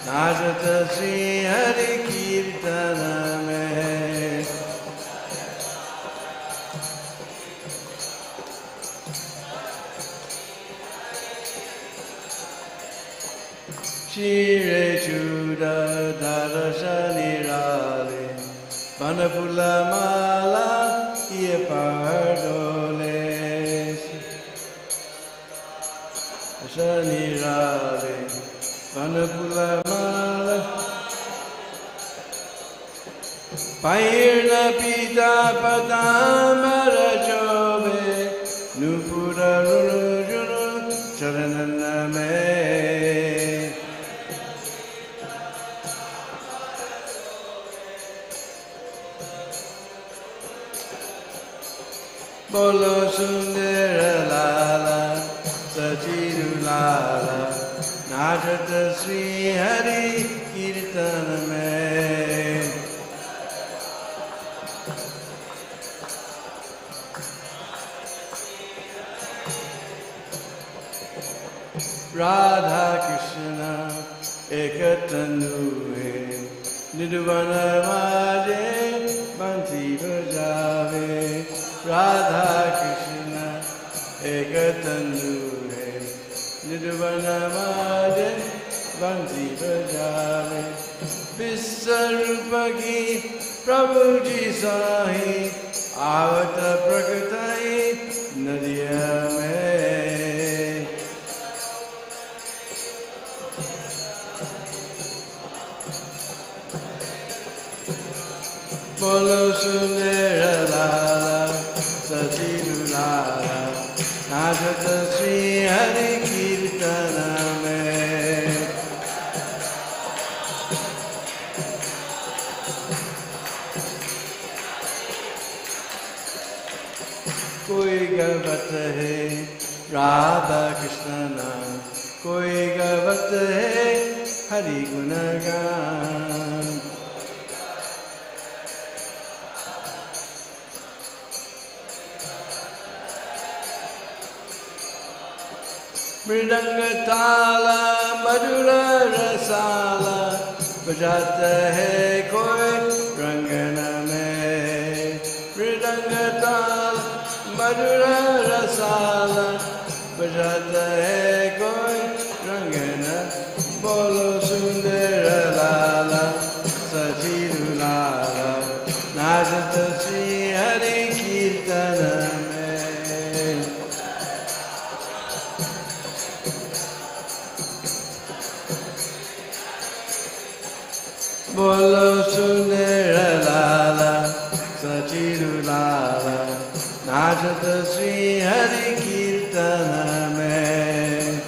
नाचत श्री हरि कीर्तन में Shire Chuda Darasha Nirale Panapula Mala Ie Pardole Shanirale Panapula Mala Pairna Pita Padamara Chobe Nupura Runu Junu Charanana Me Bolo Sundara Lala Sachiru Lala Najata Sri Hari Kirtana Mein Radha Krishna Ekatanu Hai Nidvana Maje Banti Bajave Radha Krishna Ekatanu Hai Nidvana Maje Banti Bajave Vissarupa ki Prabhu ji sahi Avata Prakatai Nadiya mein Bolo Sundara Lala Sachiru Lala Najata Sri Hari Kirtana Mein Koi gavat hai Radha Krishna naam Koi gavat hai Hari Gunagan Mridanga Tala Madhura Rasala Bajata hai koi Rangana mein Mridanga Tala Madhura Rasala Bajata hai koi Rangana Bolo Sundara Lala Sachiru Lala Najata Sri Hari Kirtana Bolo Sundara Lala Sachiru Lala Najata Sri Hari Kirtana Mein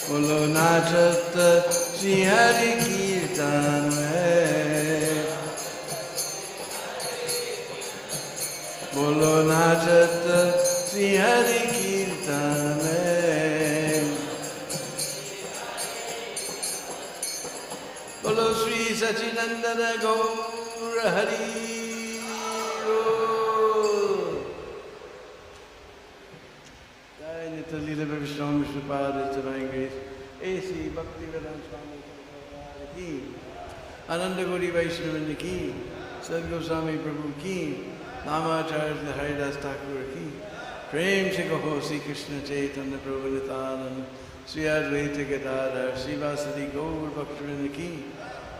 Bolo Najata Sri Hari Kirtana Mein Bolo Najata Sri Hari Kirtana Bolo Sri Sachinandana Gaura Hari Jai Nitya Leela Vishnu Vishnupada Divine Grace A.C. Bhaktivedanta Swami Prabhupada Ki Ananda Gauri Vaishnavanda Ki Sad Goswami Prabhu Ki Namacharya Haridas Thakur Ki Prem se kaho Sri Krishna Chaitanya Prabhu Nityananda Sri Advaita Gadadhar Sri Vasadi Gaur Bhaktivinoda Ki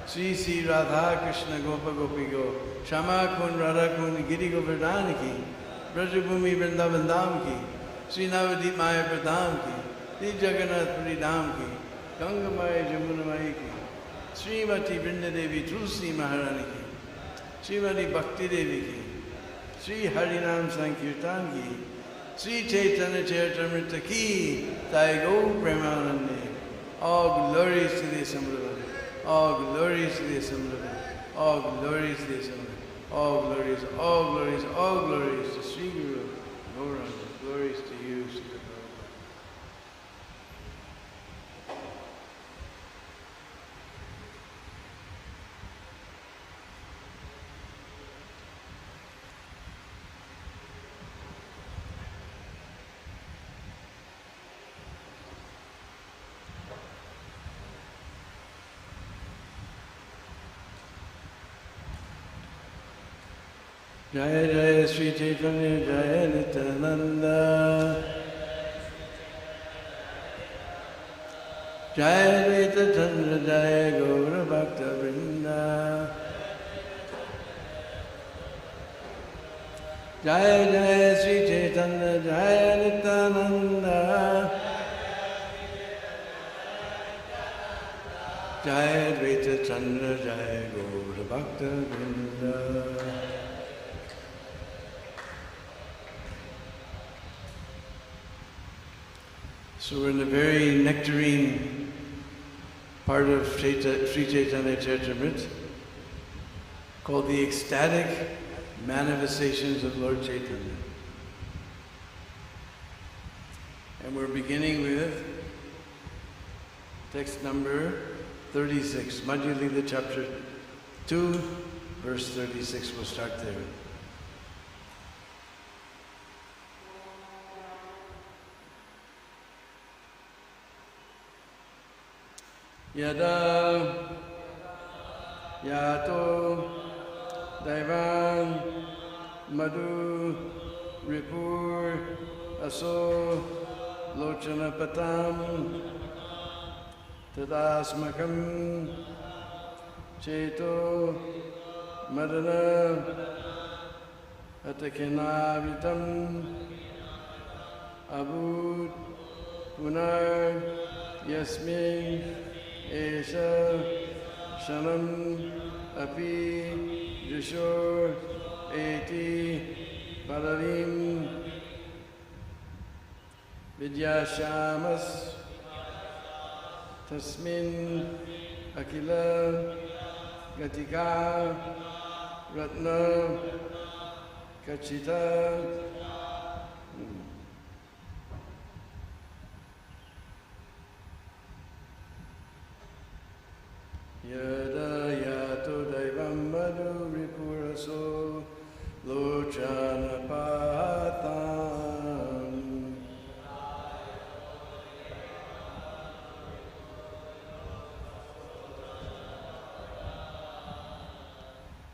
Sri Sri Radha Krishna Gopa Gopi Go Shama Kun Radha Kun Giri Govardhan Ki Brajabhumi Vrindavan Dham Ki Sri Navadip Maya Pradham Ki Sri Jagannath Puri Dham Ki Ganga Maya Jamuna Maya Ki Srimati Vrindadevi Tulsi Maharani Ki Srimati Bhakti Devi Ki Sri Harinam Sankirtan Ki Sri Chaitanya Charitamrita Ki Jai Gaur Premanande. All glories to the Assembly. All glories to the Assembly. All glories to the Assembly. All glories, all glories, all glories to Sri Guru Gauranga. Glories to you, Sri Guru. Jaya Jaya Sri Chaitanya Jaya Nityananda Jaya Advaita Chandra Jaya Gaura Bhakta Vrinda Jaya Jaya Sri Chaitanya Jaya Nityananda Jaya Advaita Chandra Jaya Gaura Bhakta Vrinda. So we're in the very nectarine part of Sri Chaitanya Charitamrita called the ecstatic manifestations of Lord Chaitanya. And we're beginning with text number 36, Madhya Lila chapter 2, verse 36. We'll start there. Yada yato daivan madhu ripur aso lochana patam tadasmakam cheto madana atakinavitam abud punar yasmin Esha Shanam Api Jushor Eti Pararim Vidyashamas Tasmin Akila Gatika Ratna Kachita Yada yato daivam madhu ripuraso lochana patam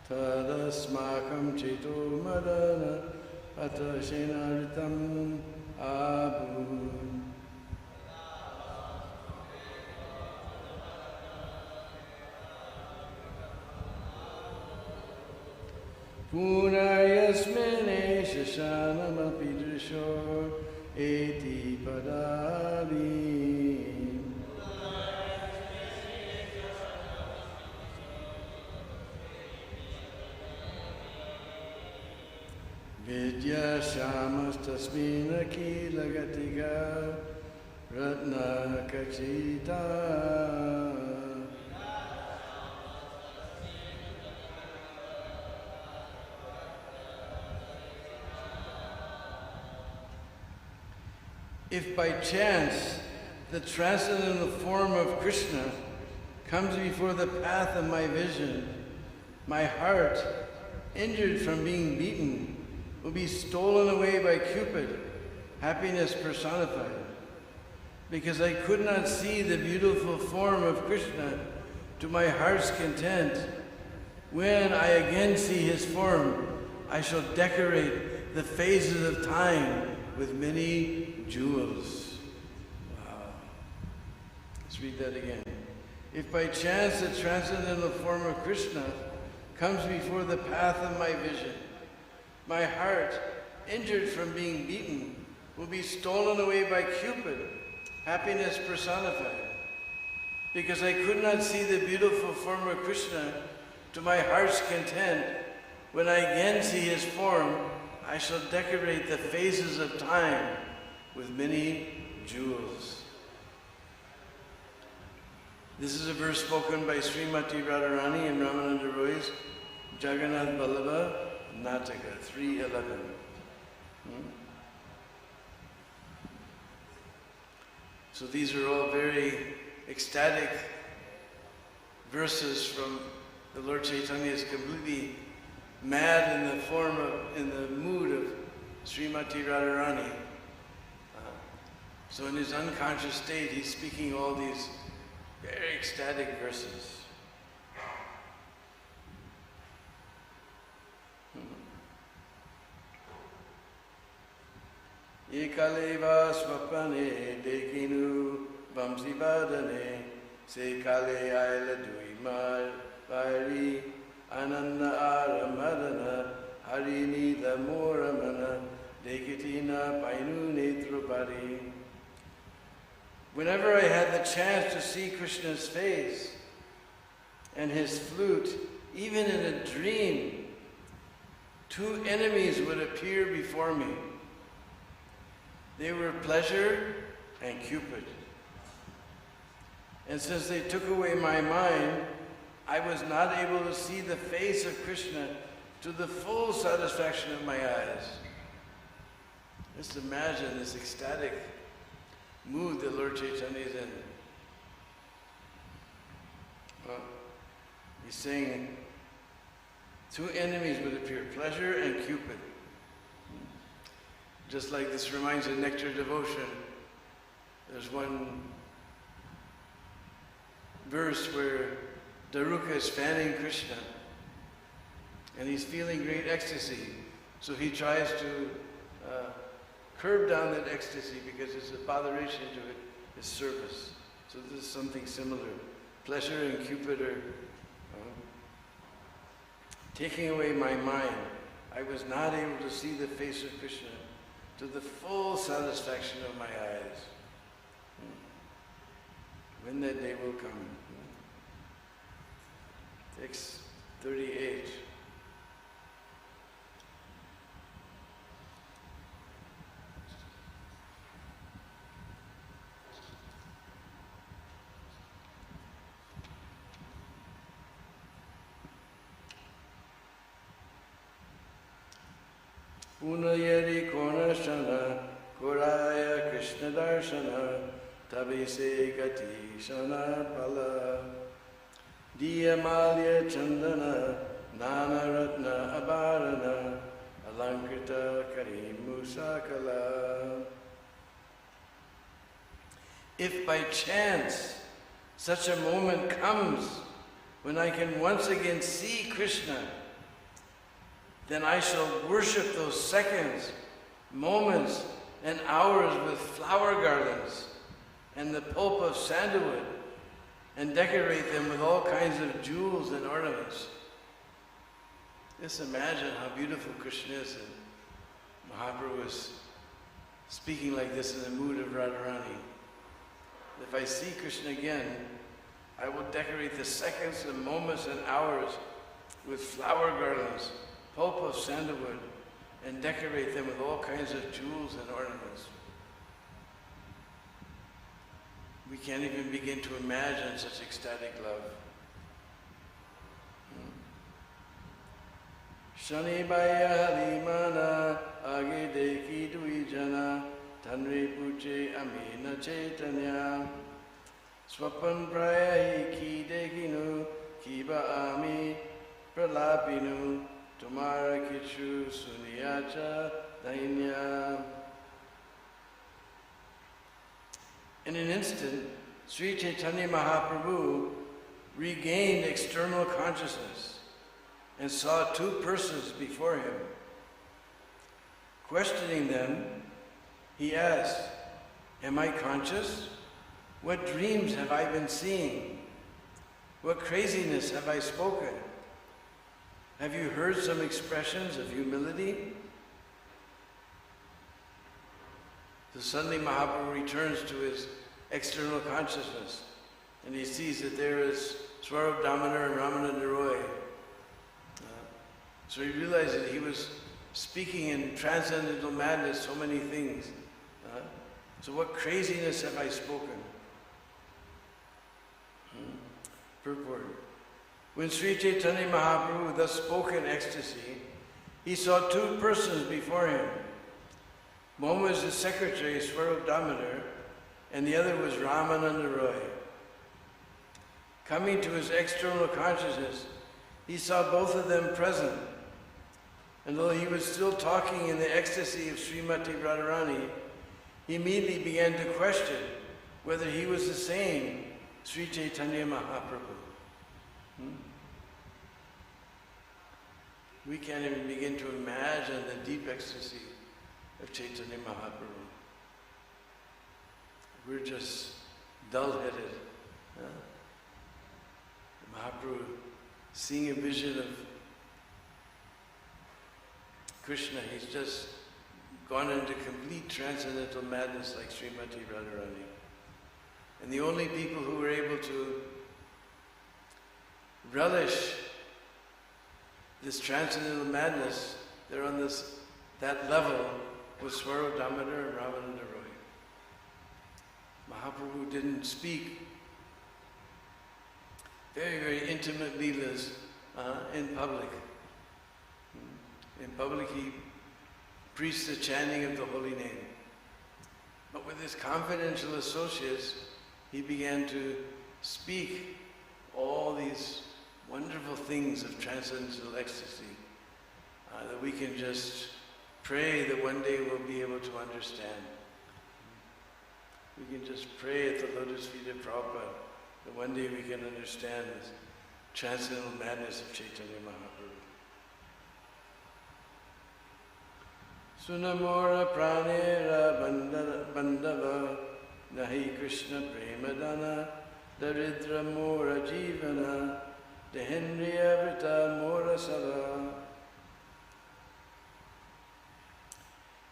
tadasmakam cheto madana atashenaritam abu. Punayasmene shashanamapi drishor eti padari. Vidya shamas tasmina kila gatika ratna kachita. If by chance the transcendental form of Krishna comes before the path of my vision, my heart, injured from being beaten, will be stolen away by Cupid, happiness personified. Because I could not see the beautiful form of Krishna to my heart's content, when I again see his form, I shall decorate the phases of time with many jewels. Wow. Let's read that again. If by chance the transcendental form of Krishna comes before the path of my vision, my heart, injured from being beaten, will be stolen away by Cupid, happiness personified. Because I could not see the beautiful form of Krishna to my heart's content, when I again see his form, I shall decorate the phases of time with many jewels. This is a verse spoken by Srimati Radharani and Ramananda Roy's Jagannath Vallabha Nataka 3:11. So these are all very ecstatic verses from the Lord Chaitanya is completely mad in the form of, in the mood of Srimati Radharani. So in his unconscious state, he's speaking all these very ecstatic verses. Ekaleva swapane dekinu vamsi vadane se kale aila duimar vairi ananda aramadana harini the moramana dekitina painu netrupari. Whenever I had the chance to see Krishna's face and his flute, even in a dream, two enemies would appear before me. They were pleasure and Cupid. And since they took away my mind, I was not able to see the face of Krishna to the full satisfaction of my eyes. Just imagine this ecstatic mood that Lord Chaitanya is in. Well, he's saying two enemies would appear, pleasure and Cupid. Just like this reminds of Nectar Devotion. There's one verse where Daruka is fanning Krishna and he's feeling great ecstasy. So he tries to curb down that ecstasy because it's a botheration to it, his service. So this is something similar. Pleasure and Cupid are taking away my mind. I was not able to see the face of Krishna to the full satisfaction of my eyes. When that day will come. Text 38. Unayari Konashana Koraya Krishna Darshana Tabise Gati Shana Pala Diyamalya Chandana Nana Ratna Abarana Alankrita Karimusakala. If by chance such a moment comes when I can once again see Krishna, then I shall worship those seconds, moments, and hours with flower garlands and the pulp of sandalwood and decorate them with all kinds of jewels and ornaments. Just imagine how beautiful Krishna is. And Mahaprabhu is speaking like this in the mood of Radharani. If I see Krishna again, I will decorate the seconds and moments and hours with flower garlands, pulp of sandalwood, and decorate them with all kinds of jewels and ornaments. We can't even begin to imagine such ecstatic love. Shani Baya Harimana Age Deki Duijana Tanri Puche Amina Chaitanya Swapan Praya Ki Dekinu Kiba Ami Pralapinu Tumara Kichu Suniyacha Dainya. In an instant, Sri Chaitanya Mahaprabhu regained external consciousness and saw two persons before him. Questioning them, he asked, "Am I conscious? What dreams have I been seeing? What craziness have I spoken? Have you heard some expressions of humility?" So suddenly Mahaprabhu returns to his external consciousness and he sees that there is Swarup Damodar and Ramananda Roy. So he realized that he was speaking in transcendental madness so many things. So what craziness have I spoken? Purport. When Sri Chaitanya Mahaprabhu thus spoke in ecstasy, he saw two persons before him. One was his secretary, Swarup Damodar, and the other was Ramananda Roy. Coming to his external consciousness, he saw both of them present. And though he was still talking in the ecstasy of Srimati Radharani, he immediately began to question whether he was the same Sri Chaitanya Mahaprabhu. We can't even begin to imagine the deep ecstasy of Chaitanya Mahaprabhu. We're just dull-headed. Mahaprabhu, seeing a vision of Krishna, he's just gone into complete transcendental madness like Srimati Radharani. And the only people who were able to relish this transcendental madness, they're on that level with Swarup Damodar and Ramananda Roy. Mahaprabhu didn't speak very, very intimate leelas in public. In public he preached the chanting of the holy name. But with his confidential associates, he began to speak all these wonderful things of transcendental ecstasy that we can just pray that one day we'll be able to understand. We can just pray at the lotus feet of Prabhupada that one day we can understand this transcendental madness of Chaitanya Mahaprabhu. Sunamora pranera bandava nahi Krishna premadana daridra mora jivana dehendriya vrita mora sava.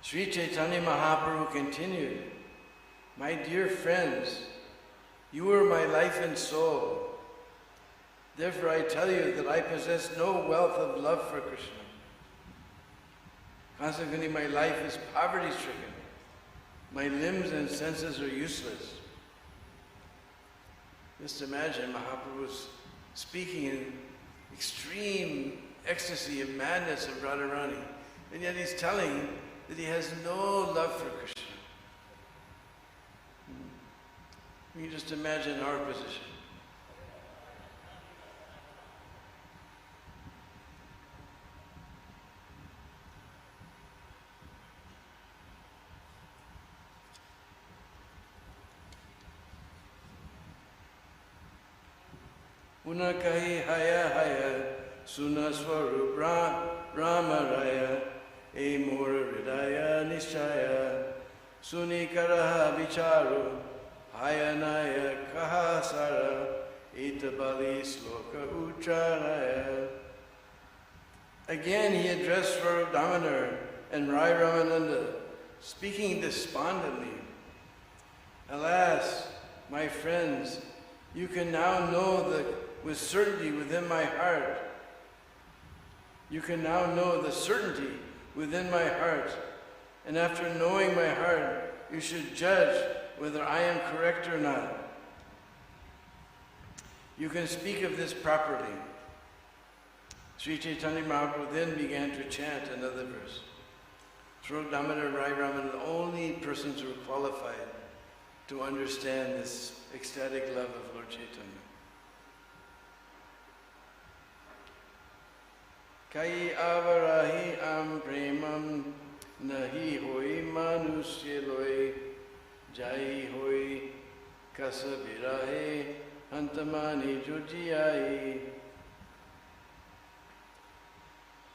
Sri Chaitanya Mahaprabhu continued, "My dear friends, you are my life and soul. Therefore I tell you that I possess no wealth of love for Krishna. Consequently, my life is poverty-stricken. My limbs and senses are useless." Just imagine Mahaprabhu's speaking in extreme ecstasy and madness of Radharani, and yet he's telling that he has no love for Krishna. You can just imagine our position. Unakahi haya haya suna swarup Rama raya e mora hridaya nishaya sunikaraha vicharu hayanaya kahasara itabali sloka ucharaya. Again he addressed Swarup Damodar and Rai Ramananda, speaking despondently, "Alas, my friends, you can now know with certainty within my heart. You can now know the certainty within my heart, and after knowing my heart, you should judge whether I am correct or not. You can speak of this properly." Sri Chaitanya Mahaprabhu then began to chant another verse. Swarup Damodar and Rai Ramananda, the only persons who were qualified to understand this ecstatic love of Lord Chaitanya. Kai avarahi am premam nahi hoi manusya loi jai hoi kasa virahe hantamani jujiyai.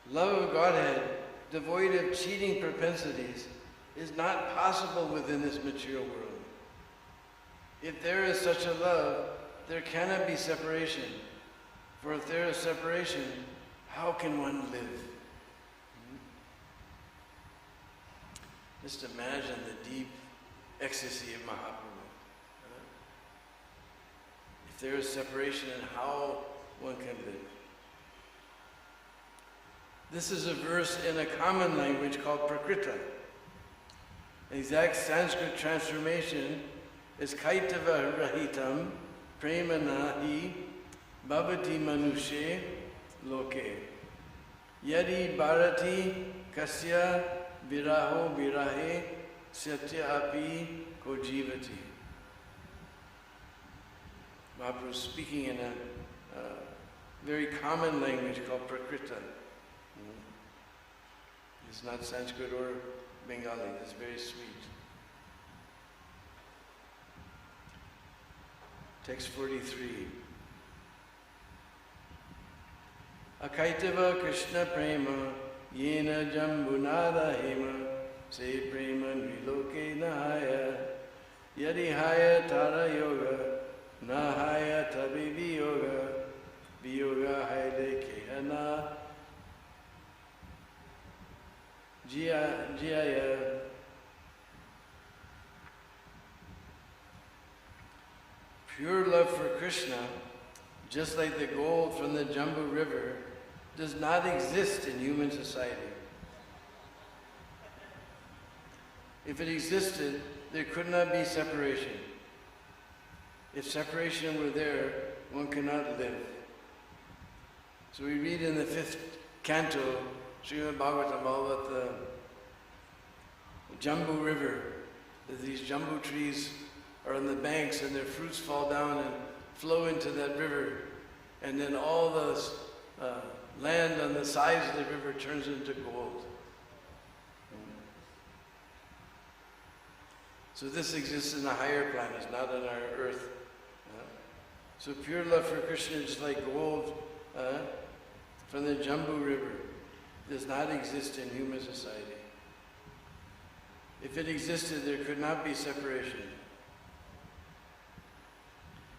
Love of Godhead, devoid of cheating propensities, is not possible within this material world. If there is such a love, there cannot be separation. For if there is separation, how can one live? Just imagine the deep ecstasy of Mahaprabhu. If there is separation, and how one can live. This is a verse in a common language called Prakrita. The exact Sanskrit transformation is Kaitava Rahitam Premanahi Bhavati Manushe Loke Yadi Bharati Kasya Viraho Virahe Satya Api Kojivati. Mahaprabhu is speaking in a very common language called Prakrita. It's not Sanskrit or Bengali, it's very sweet. Text 43. Akaitava Krishna Prema Yena Jambunada Hema se prema niloke nahaya, yadi haya tara yoga, nahaya tabi viyoga, viyoga haile kehana, jaya. Pure love for Krishna, just like the gold from the Jambu River, does not exist in human society. If it existed, there could not be separation. If separation were there, one cannot live. So we read in the 5th canto, Srimad Bhagavatam, about the Jambu River, that these Jambu trees are on the banks and their fruits fall down and flow into that river, and then all the land on the sides of the river turns into gold. So this exists in the higher planets, not on our earth. So pure love for Krishna is like gold from the Jambu River. Does not exist in human society. If it existed, there could not be separation.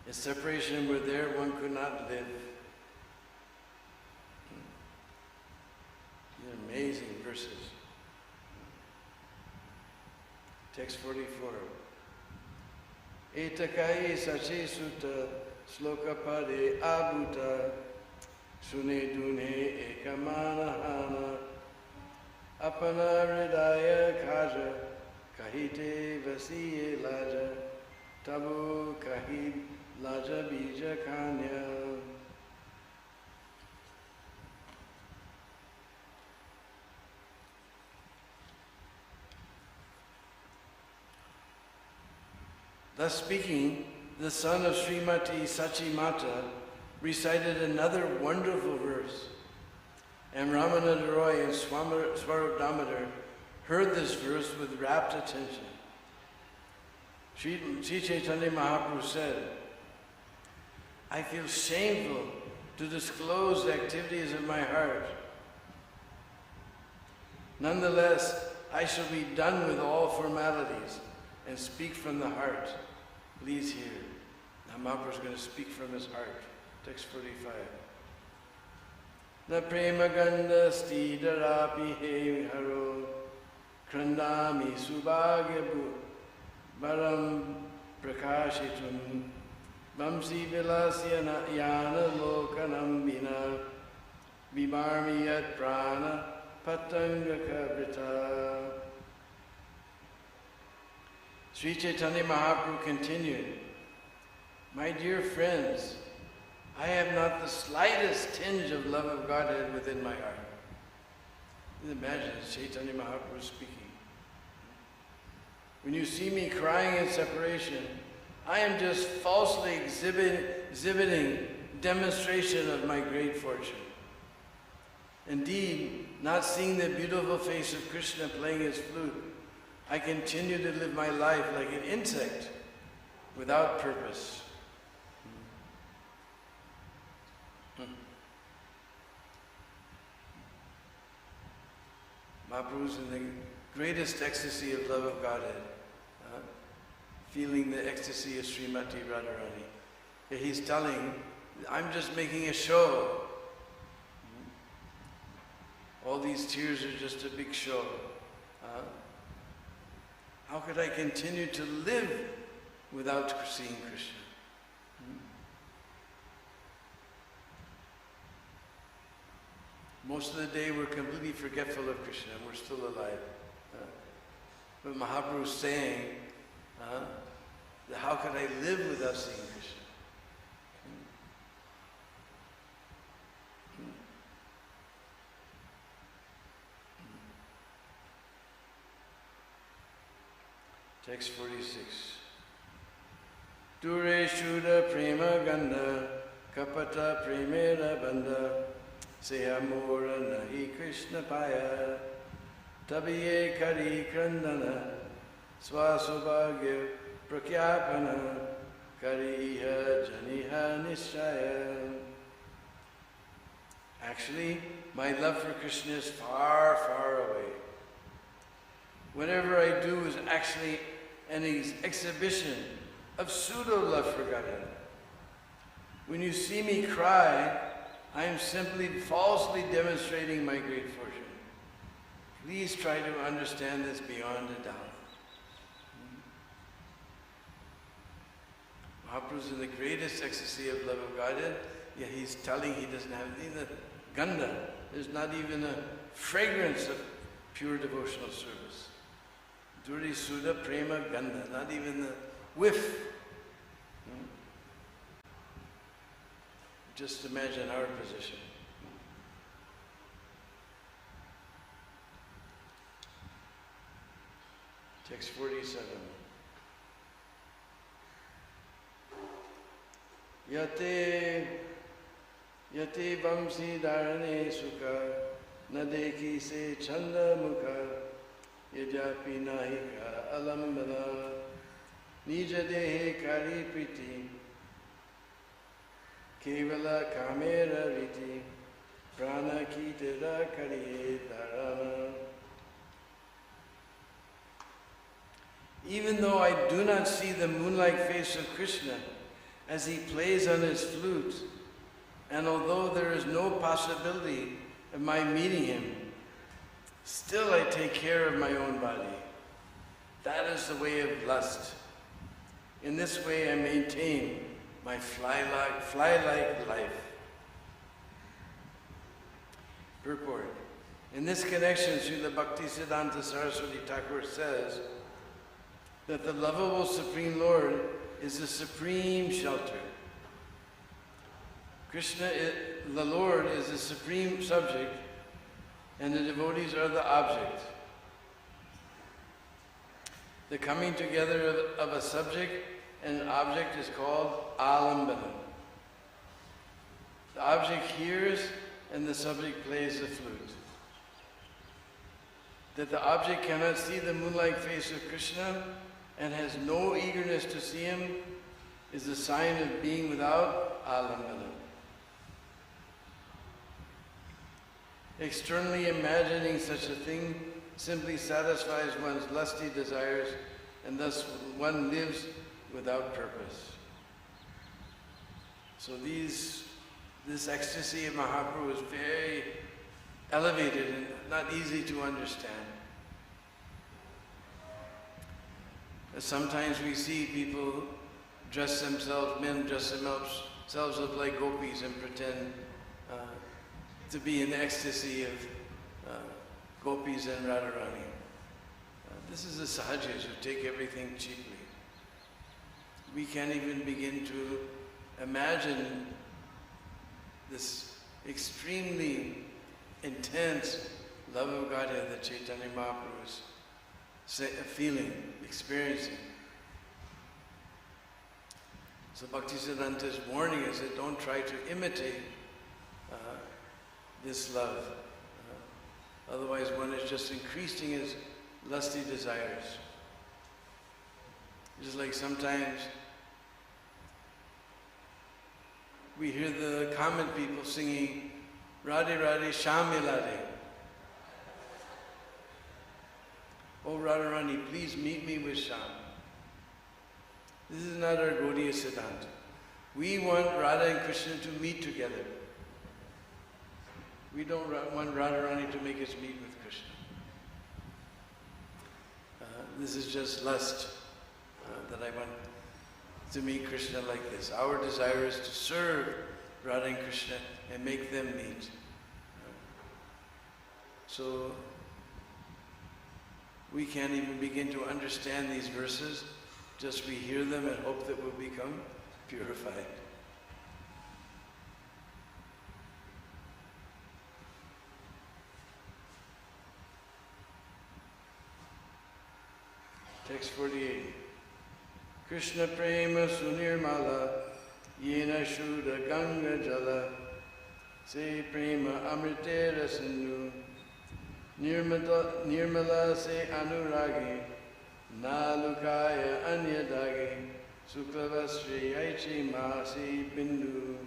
If separation were there, one could not live. These are amazing verses. Text 44. Etakai sache sutta sloka pade abhuta sune dune ekamana hana apana hridaya kaja kahite vasiye laja tabu kahid laja bija kanya. Thus speaking, the son of Srimati Sachimata recited another wonderful verse, and Ramananda Roy and Swarup Damodar heard this verse with rapt attention. Sri Chaitanya Mahaprabhu said, I feel shameful to disclose the activities of my heart. Nonetheless, I shall be done with all formalities and speak from the heart. Please hear. Now Mahaprabhu is going to speak from his heart. Text 45. Na prema ganda stidarapi he haro krandami subhagyabu baram prakashitum vamsi vilasya yana lokanam vina vimarmi yat prana patangaka vrita. Sri Chaitanya Mahaprabhu continued, my dear friends, I have not the slightest tinge of love of Godhead within my heart. You can imagine Chaitanya Mahaprabhu speaking. When you see me crying in separation, I am just falsely exhibiting demonstration of my great fortune. Indeed, not seeing the beautiful face of Krishna playing his flute, I continue to live my life like an insect without purpose. Mahaprabhu's in the greatest ecstasy of love of Godhead, feeling the ecstasy of Srimati Radharani. Yet he's telling, I'm just making a show. All these tears are just a big show. How could I continue to live without seeing Krishna? Most of the day we're completely forgetful of Krishna and we're still alive. But Mahaprabhu is saying, that how could I live without seeing Krishna? Text 46. Dure Shuddha Prema Ganda Kapata Premera Banda Sehamura Nahi Krishna Paya Tabiye Kari Krandana Swasubhagya Prakyapana Kariha Janiha Nishaya. Actually, my love for Krishna is far, far away. whatever I do is actually an exhibition of pseudo-love for Godhead. When you see me cry, I am simply falsely demonstrating my great fortune. Please try to understand this beyond a doubt. Mahaprabhu's in the greatest ecstasy of love of Godhead, yet he's telling he doesn't have either gandha. There's not even a fragrance of pure devotional service. Duri Sudha Prema Gandha, not even the whiff. Just imagine our position. Text 47. Yate vamsi dharane sukha nadeki se chanda mukha yajapi nahika alambana nija dehe kari priti kevala kamera riti prana kitara kariye dharana. Even though I do not see the moon-like face of Krishna as he plays on his flute, and although there is no possibility of my meeting him, still I take care of my own body. That is the way of lust. In this way I maintain my fly-like life. Purport. In this connection, Srila Bhaktisiddhanta Saraswati Thakur says that the lovable Supreme Lord is the supreme shelter. Krishna, the Lord, is the supreme subject, and the devotees are the object. The coming together of a subject and an object is called alambana. The object hears and the subject plays the flute. That the object cannot see the moon-like face of Krishna and has no eagerness to see him is a sign of being without alambana. Externally imagining such a thing simply satisfies one's lusty desires, and thus one lives without purpose. So this ecstasy of Mahaprabhu is very elevated and not easy to understand. Sometimes we see people dress themselves, men dress themselves up like gopis and pretend to be in the ecstasy of gopis and Radharani. This is the sahajas who take everything cheaply. We can't even begin to imagine this extremely intense love of Godhead that Chaitanya Mahaprabhu is feeling, experiencing. So Bhaktisiddhanta is warning us that don't try to imitate this love. Otherwise one is just increasing his lusty desires. Just like sometimes we hear the common people singing Radhe Radhe Shamilade. Oh Radharani, please meet me with Sham. This is not our Gaudiya Siddhanta. We want Radha and Krishna to meet together. We don't want Radharani to make us meet with Krishna. This is just lust, that I want to meet Krishna like this. Our desire is to serve Radha and Krishna and make them meet. So we can't even begin to understand these verses, just we hear them and hope that we'll become purified. Text 48. Krishna prema sunirmala yena shuddha ganga jala se prema amritera sindhu nirmala se anuragi nalukaya anyadagi suklavasri aichi masi bindu.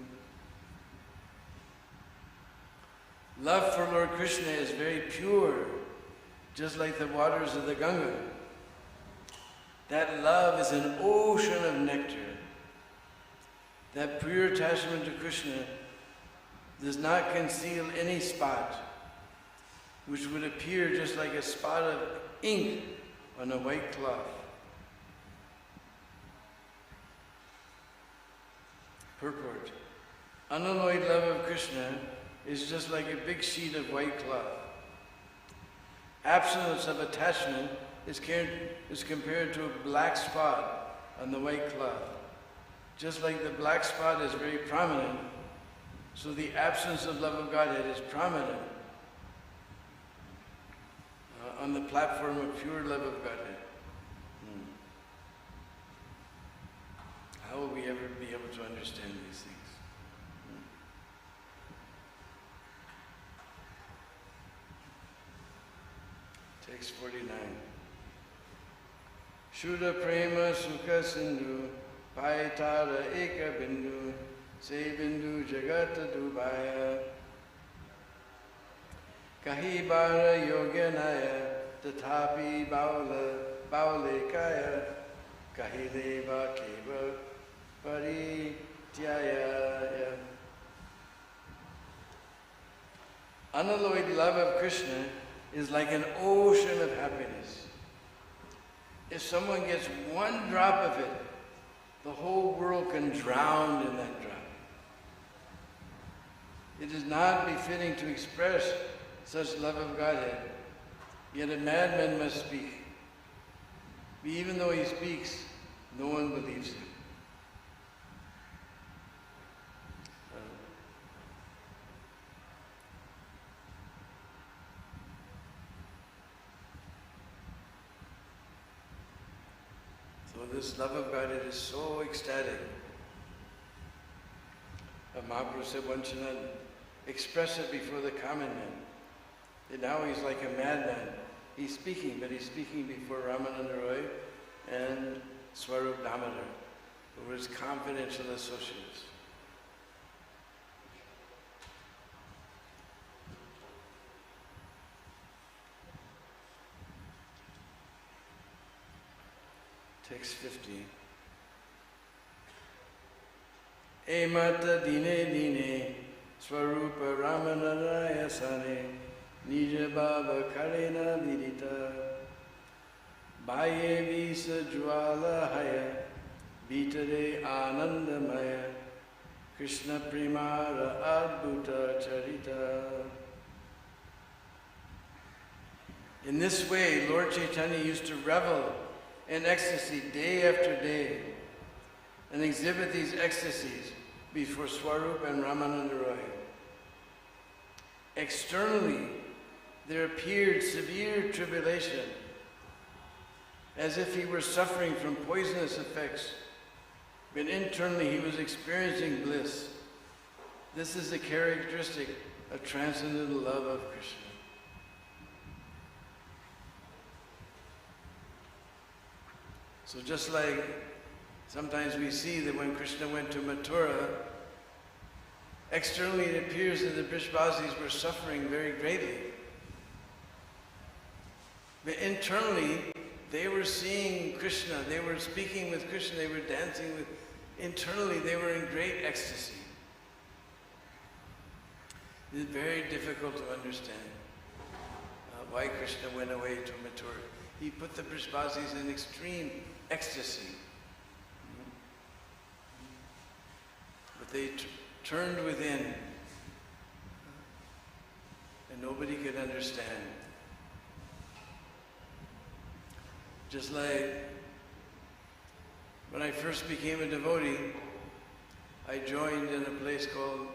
Love for Lord Krishna is very pure just like the waters of the Ganga. That love is an ocean of nectar. That pure attachment to Krishna does not conceal any spot, which would appear just like a spot of ink on a white cloth. Purport. Unalloyed love of Krishna is just like a big sheet of white cloth. Absence of attachment is compared to a black spot on the white cloth. Just like the black spot is very prominent, so the absence of love of Godhead is prominent on the platform of pure love of Godhead. How will we ever be able to understand these things? Text 49. Shuddha prema sukha sindhu paitara eka bindu se bindu jagata dubaya kahi bara yoganaya tathapi baulekaya kahi deva keva parityaya. Unalloyed love of Krishna is like an ocean of happiness. If someone gets one drop of it, the whole world can drown in that drop. It is not befitting to express such love of Godhead, yet a madman must speak. Even though he speaks, no one believes him. This love of God, it is so ecstatic. Mahaprabhu said one should not express it before the common man. And now he's like a madman. He's speaking, but he's speaking before Ramananda Roy and Swarup Damodar, who were his confidential associates. Text 50. Emata dine dine swarupa ramanaraya sane nija baba karena vidita baye visa jwala haya vitare anandamaya Krishna primara adbhuta charita. In this way, Lord Chaitanya used to revel in ecstasy day after day, and exhibit these ecstasies before Swarup and Ramananda Roy. Externally, there appeared severe tribulation, as if he were suffering from poisonous effects, but internally he was experiencing bliss. This is a characteristic of transcendental love of Krishna. So just like sometimes we see that when Krishna went to Mathura, externally it appears that the Brishbasis were suffering very greatly. But internally, they were seeing Krishna, they were speaking with Krishna, they were dancing with, internally they were in great ecstasy. It is very difficult to understand why Krishna went away to Mathura. He put the Brishbasis in extreme ecstasy. But they turned within, and nobody could understand. Just like when I first became a devotee, I joined in a place called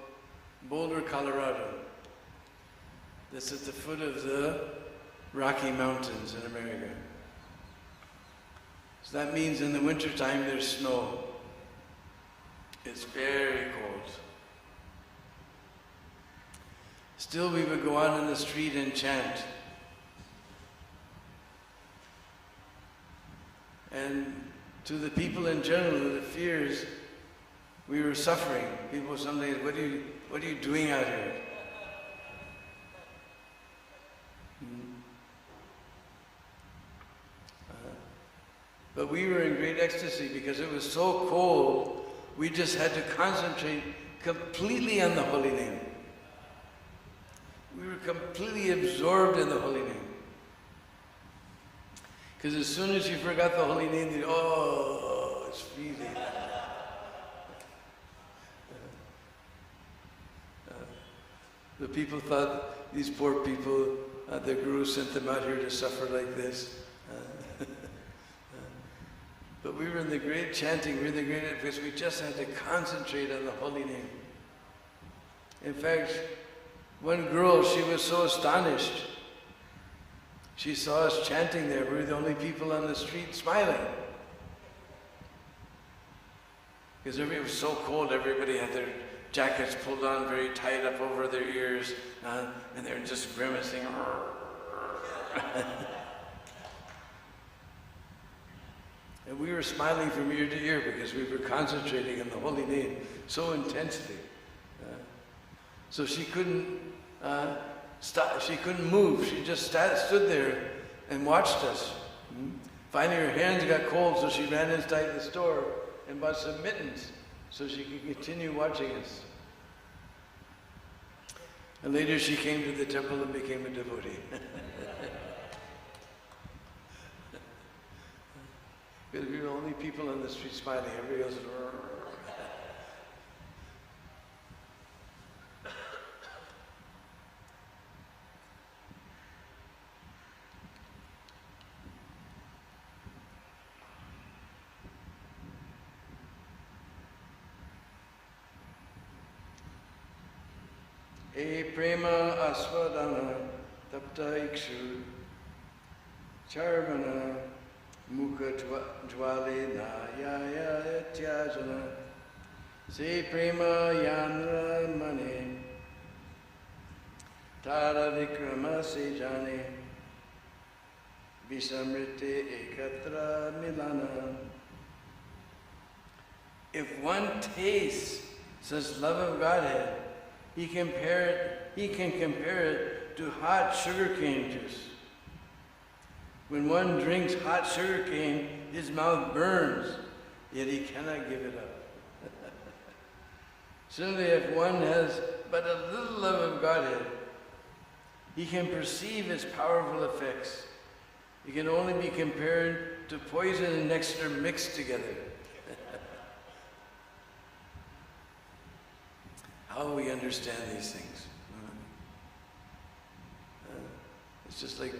Boulder, Colorado. That's at the foot of the Rocky Mountains in America. So that means in the wintertime there's snow. It's very cold. Still we would go out in the street and chant. And to the people in general, it appears we were suffering. People sometimes, what are you doing out here? But we were in great ecstasy because it was so cold, we just had to concentrate completely on the holy name. We were completely absorbed in the holy name. Because as soon as you forgot the holy name, oh, it's freezing. The people thought, these poor people, the Guru sent them out here to suffer like this. But we were in the great chanting, we were in the great, because we just had to concentrate on the holy name. In fact, one girl, she was so astonished. She saw us chanting there. We were the only people on the street smiling. Because it was so cold, everybody had their jackets pulled on very tight up over their ears, and they were just grimacing. And we were smiling from ear to ear because we were concentrating on the holy name so intensely. So she couldn't stop, she couldn't move. She just stood there and watched us. Finally her hands got cold, so she ran inside the store and bought some mittens so she could continue watching us. And later she came to the temple and became a devotee. Because we were the only people on the street smiling. Everybody else was... E prema aswadana tapta ikshu charvana mukha jwale na yaya tyajana se prema yanra mane tara vikrama se jane visamrite ekatra milana. If one tastes such love of Godhead, he can compare it to hot sugarcane juice. When one drinks hot sugarcane, his mouth burns, yet he cannot give it up. Similarly, if one has but a little love of Godhead, he can perceive its powerful effects. It can only be compared to poison and nectar mixed together. How we understand these things. It's just like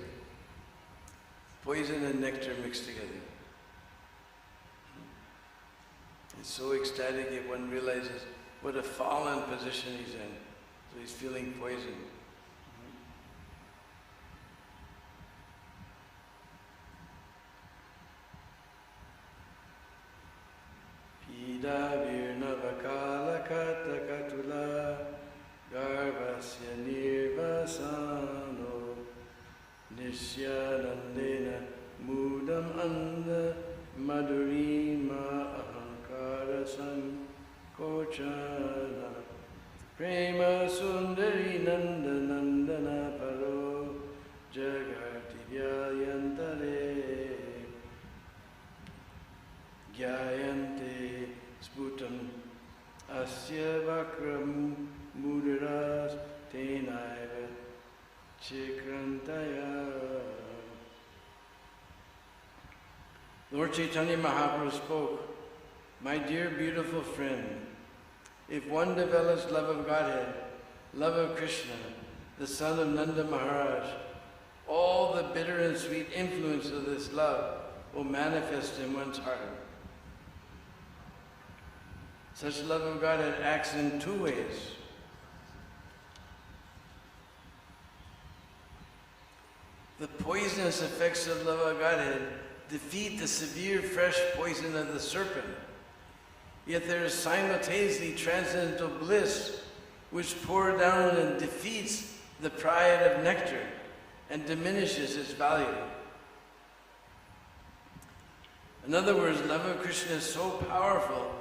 poison and nectar mixed together. It's so ecstatic that one realizes what a fallen position he's in. So he's feeling poison. Navakalakatakatula Garvasya Nirvasano Nishyanandena Mudam Anda Madhurima Ahankara Sankochana Prema Sundari Nandanandana Paro Jagati Vyayantare Gyayante Sputam Asya Vakram Mudiras Tenaiva Chikrantaya. Lord Chaitanya Mahaprabhu spoke, "My dear beautiful friend, if one develops love of Godhead, love of Krishna, the son of Nanda Maharaj, all the bitter and sweet influence of this love will manifest in one's heart. Such love of Godhead acts in two ways. The poisonous effects of love of Godhead defeat the severe fresh poison of the serpent. Yet there is simultaneously transcendental bliss which pours down and defeats the pride of nectar and diminishes its value. In other words, love of Krishna is so powerful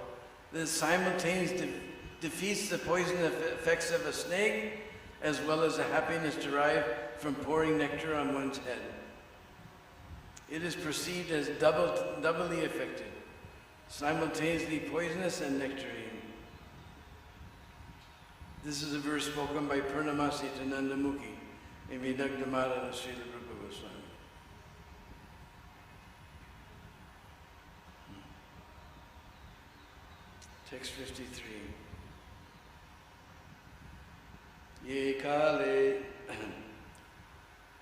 that it simultaneously defeats the poison effects of a snake as well as the happiness derived from pouring nectar on one's head. it is perceived as doubly effective, simultaneously poisonous and nectarine. This is a verse spoken by Purnamasi to Nandamukhi in Vidagdhamara and Srila Prabhu Goswami. Text 53. Ye kale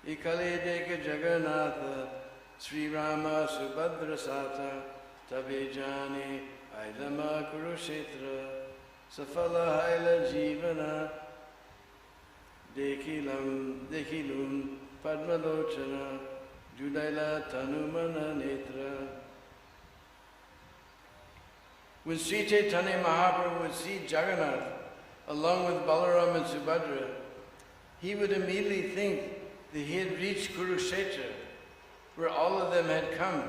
deka Jagannatha Sri Rama Subhadra Sata Tabe Jani Ailama Kurukshetra Safala Haila Jivana Dekilum Padmalochana Judaila Tanumana Netra. When Sri Chaitanya Mahaprabhu would see Jagannath along with Balaram and Subhadra, he would immediately think that he had reached Kurukshetra, where all of them had come.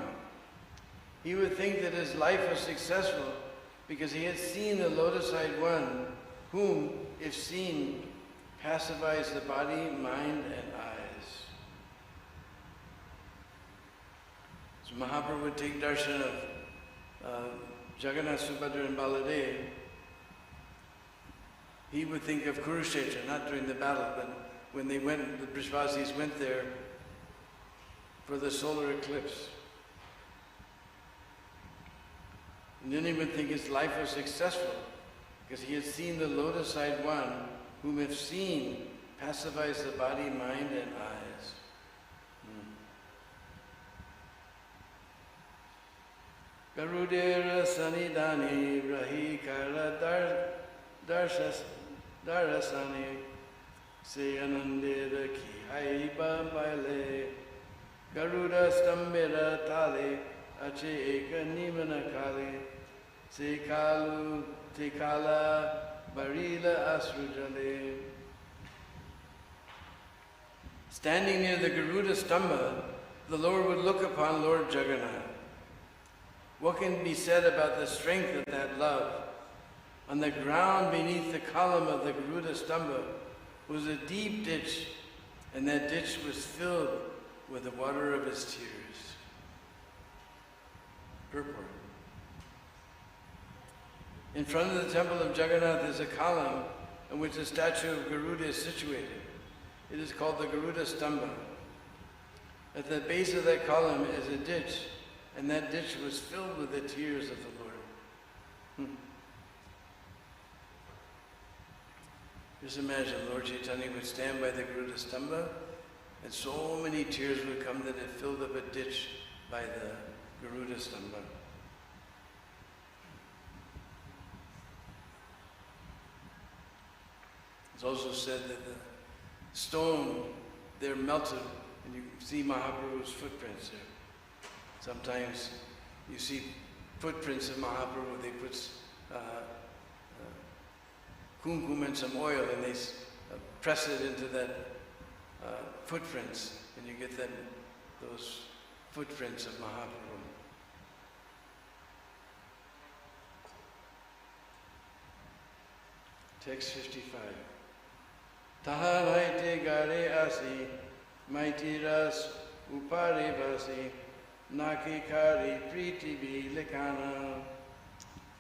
He would think that his life was successful because he had seen the lotus-eyed one, whom, if seen, pacifies the body, mind, and eyes. So Mahaprabhu would take darshan of Jagannath, Subhadra, and Baladev. He would think of Kurukshetra, not during the battle, but when they went, the Brishvasis went there for the solar eclipse. And then he would think his life was successful because he had seen the lotus-eyed one, whom if seen, pacifies the body, mind, and eyes. Garudera sanidani rahikara darasani se anandera ki haiba baile Garuda stambera tale ache eka nimana kale se kalu te kala barila asrujale. Standing near the Garuda Stamba, the Lord would look upon Lord Jagannath. What can be said about the strength of that love? On the ground beneath the column of the Garuda Stamba was a deep ditch, and that ditch was filled with the water of his tears. Purport. In front of the temple of Jagannath is a column in which the statue of Garuda is situated. It is called the Garuda Stamba. At the base of that column is a ditch, and that ditch was filled with the tears of the Lord. Just imagine Lord Chaitanya would stand by the Garuda Stamba, and so many tears would come that it filled up a ditch by the Garuda Stamba. It's also said that the stone there melted, and you see Mahaprabhu's footprints there. Sometimes you see footprints of Mahaprabhu, they put kumkum and some oil, and they press it into that footprints, and you get those footprints of Mahaprabhu. Text 55. Taharaite gare asi, maiti ras upare basi, naki kari priti bi likana,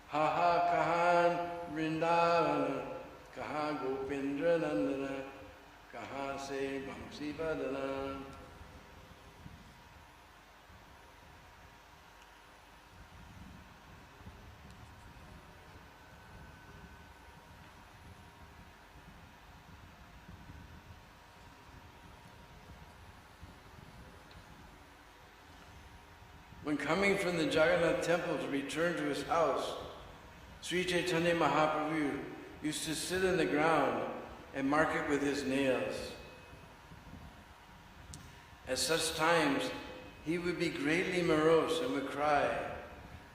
ha ha kahan vrindavana, kaha gopindra nandana, kaha se bamsi badana. When coming from the Jagannath temple to return to his house, Sri Chaitanya Mahaprabhu used to sit on the ground and mark it with his nails. At such times, he would be greatly morose and would cry,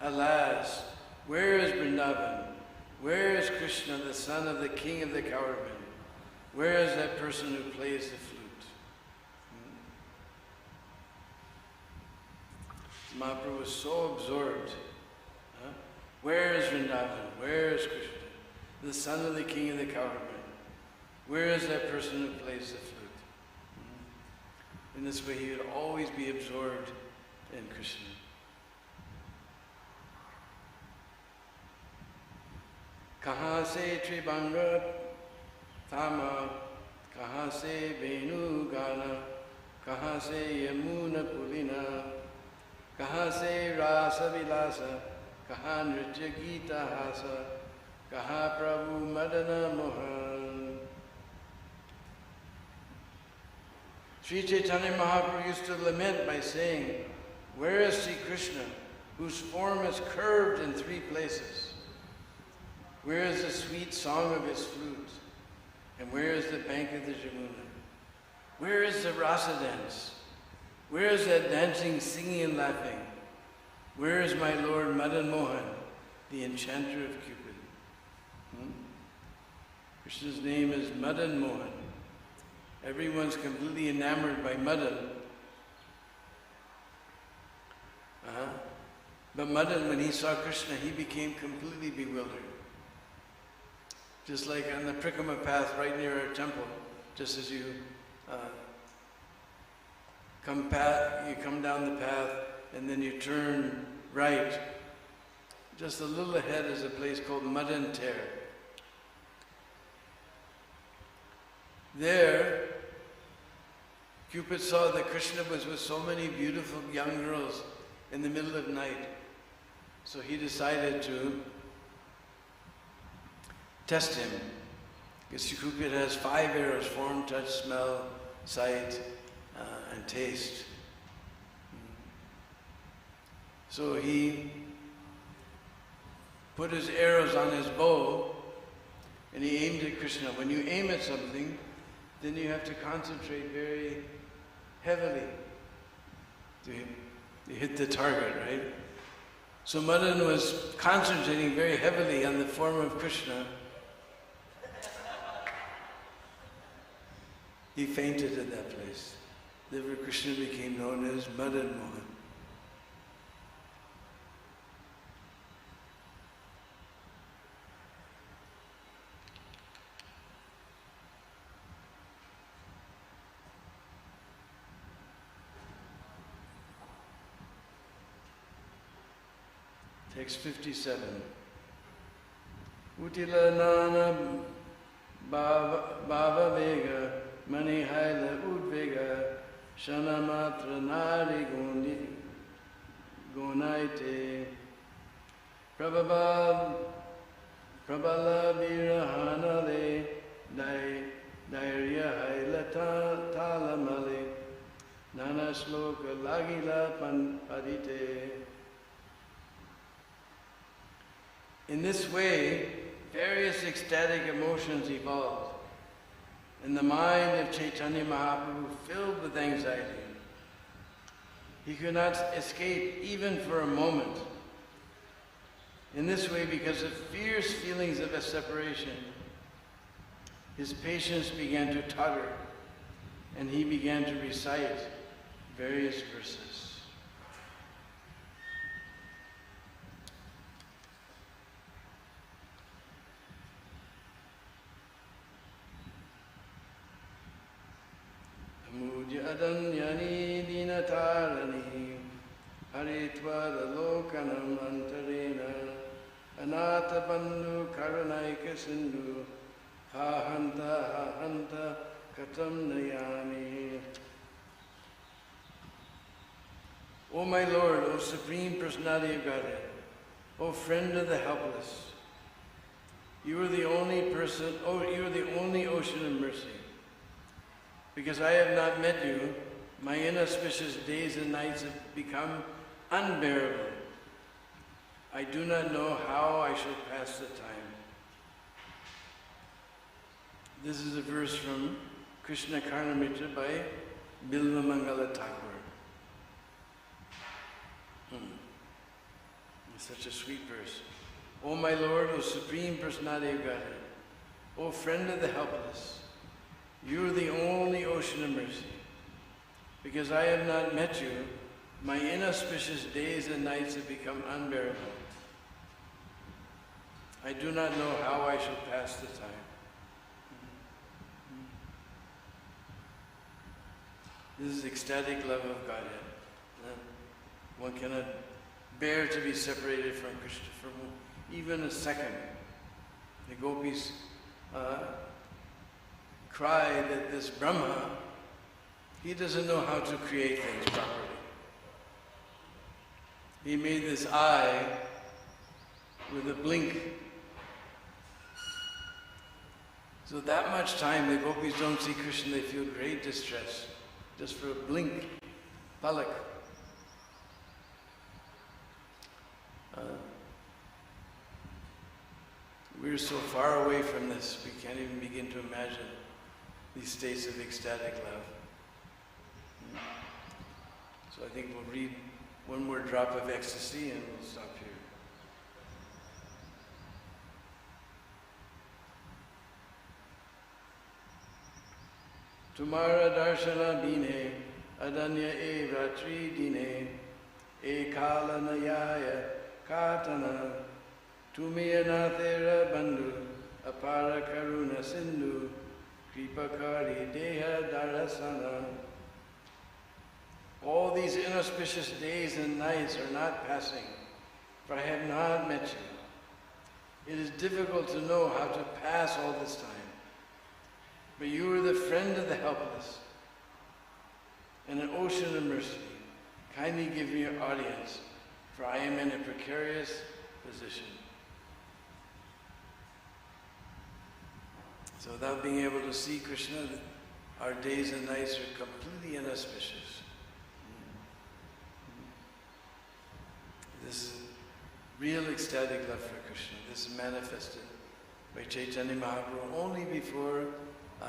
"Alas, where is Vrindavan? Where is Krishna, the son of the king of the cowherdmen? Where is that person who plays the flute?" Mahaprabhu was so absorbed. Where is Vrindavan? Where is Krishna, the son of the king of the cowherdmen? Where is that person who plays the flute? In this way, he would always be absorbed in Krishna. Kahan se Tribanga Tama, kahan se Venu Gana, kahan se Yamuna Pulina, kahan se Rasa Vilasa, kahan Nritya Gita Hasa, kahan Prabhu Madana Mohan. Sri Chaitanya Mahaprabhu used to lament by saying, where is Sri Krishna, whose form is curved in 3 places? Where is the sweet song of his flute? And where is the bank of the Jamuna? Where is the rasa dance? Where is that dancing, singing, and laughing? Where is my Lord Madan Mohan, the enchanter of Cupid? Krishna's name is Madan Mohan. Everyone's completely enamored by Madan. But Madan, when he saw Krishna, he became completely bewildered. Just like on the Prikrama path right near our temple, just as you come down the path and then you turn right. Just a little ahead is a place called Madanter. There, Cupid saw that Krishna was with so many beautiful young girls in the middle of night. So he decided to test him. Because Cupid has 5 arrows: form, touch, smell, sight, and taste. So he put his arrows on his bow and he aimed at Krishna. When you aim at something, then you have to concentrate very heavily to hit the target, right? So Madan was concentrating very heavily on the form of Krishna. He fainted at that place. Therefore Krishna became known as Madan Mohan. Text 57. Utila nana bhava vega mani haila udvega shanamatra nari gonaite prabhabha prabhala virahanale dairya haila talamale nana sloka lagila padite. In this way, various ecstatic emotions evolved, and the mind of Chaitanya Mahaprabhu filled with anxiety. He could not escape even for a moment. In this way, because of fierce feelings of a separation, his patience began to totter, and he began to recite various verses. Adanyani Deena Tarani Haritva Lokanam Antarena Anata Bandhu Karanaika Sindhu Ha Hanta Katam Nayami. O my Lord, O Supreme Personality of Godhead, O friend of the helpless, you are the only person, you are the only ocean of mercy. Because I have not met you, my inauspicious days and nights have become unbearable. I do not know how I shall pass the time. This is a verse from Krishna Karnamrita by Bilva Mangala Thakur. It's such a sweet verse. O my Lord, O Supreme Personality of Godhead, O friend of the helpless, you are the only ocean of mercy. Because I have not met you, my inauspicious days and nights have become unbearable. I do not know how I shall pass the time. This is ecstatic love of Godhead. One cannot bear to be separated from Krishna for even a second. The gopis cry that this Brahma, he doesn't know how to create things properly. He made this eye with a blink. So that much time the gopis don't see Krishna, they feel great distress, just for a blink, palak. We're so far away from this, we can't even begin to imagine these states of ecstatic love. So I think we'll read one more drop of ecstasy and we'll stop here. Tumara darshana bine, adanya e ratri dine, e kala nayaya katana, tumiyanatera bandhu, apara karuna sindhu, kripakari deha darasana. All these inauspicious days and nights are not passing, for I have not met you. It is difficult to know how to pass all this time. But you are the friend of the helpless, and an ocean of mercy. Kindly give me your audience, for I am in a precarious position. So without being able to see Krishna, our days and nights are completely inauspicious. This is real ecstatic love for Krishna. This is manifested by Chaitanya Mahaprabhu only before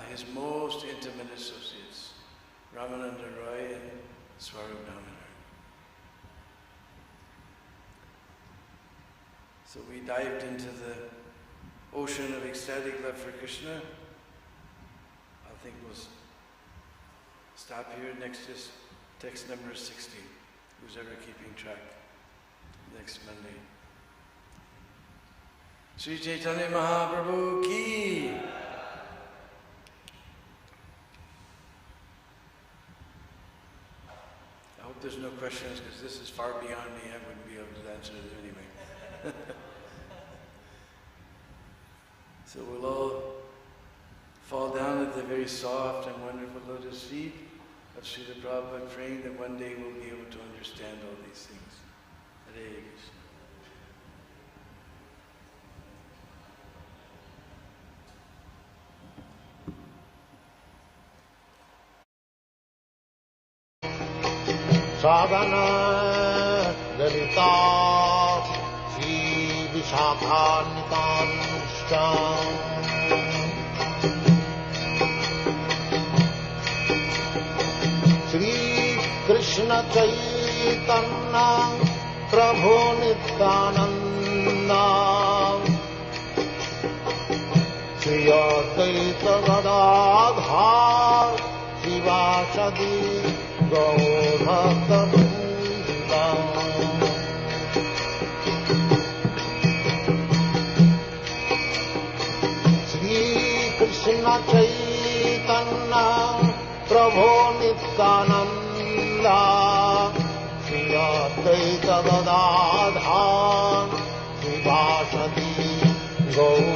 his most intimate associates, Ramananda Roy and Swarup Damodar. So we dived into the ocean of ecstatic love for Krishna. I think we'll stop here. Next is text number 60, who's ever keeping track. Next Monday. Sri Chaitanya Mahaprabhu ki. I hope there's no questions because this is far beyond me. I wouldn't be able to answer it anyway. So we'll all fall down at the very soft and wonderful lotus feet of Srila Prabhupada, praying that one day we'll be able to understand all these things. Hare Krishna. Sadhana Lalita Sri Vishakhanitanushtam Sri Krishna Chaitanya Prabhu Nityananda Sri Advaita Gadadhar Shivasadi Gaur Sri Krishna Chaitanya Prabhu Nityananda Sri Advaita Gadadhar Shivasadi Gaur